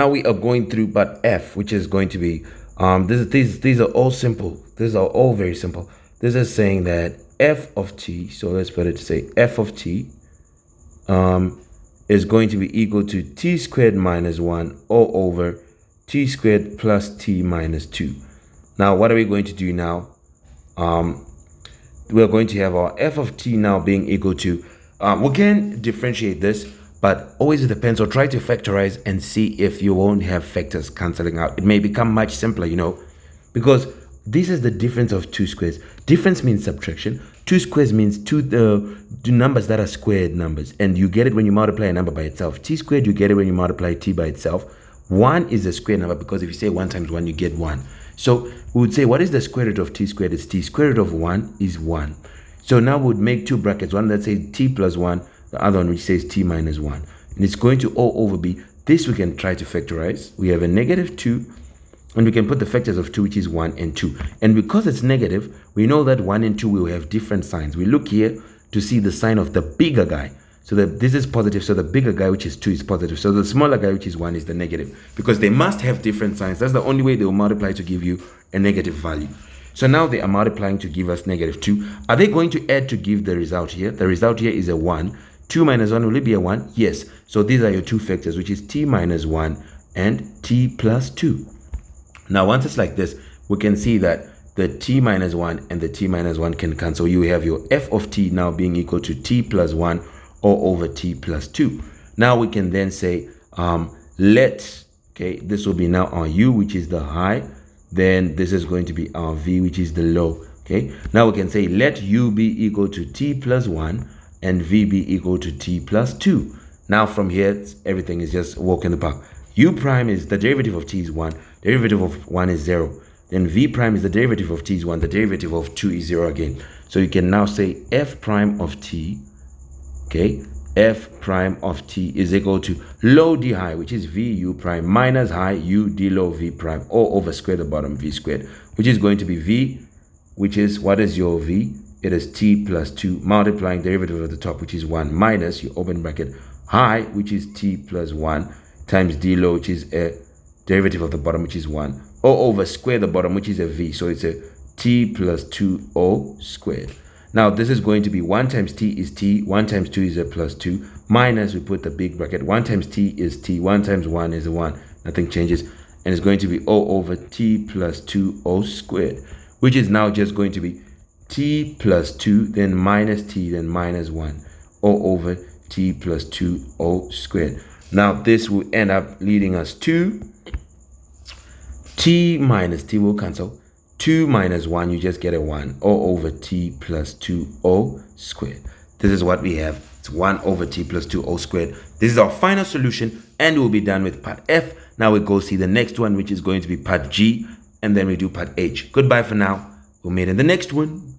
Now we are going through part F, which is going to be these are all simple. These are all very simple. This is saying that f of t, so let's put it to say f of t is going to be equal to t squared minus 1 all over t squared plus t minus 2. Now what are we going to do now? We're going to have our f of t now being equal to, we can differentiate this, but always with the pencil, try to factorize and see if you won't have factors cancelling out. It may become much simpler, because this is the difference of two squares. Difference means subtraction. Two squares means two numbers that are squared numbers. And you get it when you multiply a number by itself. T squared, you get it when you multiply t by itself. 1 is a square number because if you say 1 times 1, you get 1. So we would say, what is the square root of t squared? It's t. Square root of 1 is 1. So now we would make two brackets. One that says t plus 1, the other one which says t minus 1. And it's going to all over be, this we can try to factorize. We have a negative 2, and we can put the factors of 2, which is 1 and 2. And because it's negative, we know that 1 and 2 will have different signs. We look here to see the sign of the bigger guy. So that this is positive, so the bigger guy, which is 2, is positive. So the smaller guy, which is 1, is the negative. Because they must have different signs. That's the only way they will multiply to give you a negative value. So now they are multiplying to give us negative 2. Are they going to add to give the result here? The result here is a 1. 2 minus 1, will it be a 1? Yes. So these are your two factors, which is t minus 1 and t plus 2. Now, once it's like this, we can see that the t minus 1 and the t minus 1 can cancel. You have your f of t now being equal to t plus 1 all over t plus 2. Now we can then say, this will be now our u, which is the high. Then this is going to be our v, which is the low. Okay. Now we can say, let u be equal to t plus 1 and v be equal to t plus 2. Now from here, everything is just a walk in the park. U prime is the derivative of t is 1. Derivative of 1 is 0. Then v prime is the derivative of t is 1. The derivative of 2 is 0 again. So you can now say f prime of t, f prime of t is equal to low d high, which is v u prime, minus high u d low v prime, all over square the bottom v squared, which is going to be v, which is, what is your v? It is t plus 2 multiplying derivative of the top, which is 1, minus your open bracket high, which is t plus 1, times d low, which is a derivative of the bottom, which is 1, all over square the bottom, which is a v. So it's a t plus 2 all squared. Now this is going to be 1 times t is t, 1 times 2 is a plus 2, minus, we put the big bracket, 1 times t is t, 1 times 1 is a 1, nothing changes, and it's going to be all over t plus 2 all squared, which is now just going to be t plus 2, then minus t, then minus 1, all over t plus 2 all squared. Now this will end up leading us to t minus t will cancel. 2 minus 1, you just get a 1, all over t plus 2 all squared. This is what we have. It's 1 over t plus 2 all squared. This is our final solution, and we'll be done with part F. Now we go see the next one, which is going to be part G, and then we do part H. Goodbye for now. We'll meet in the next one.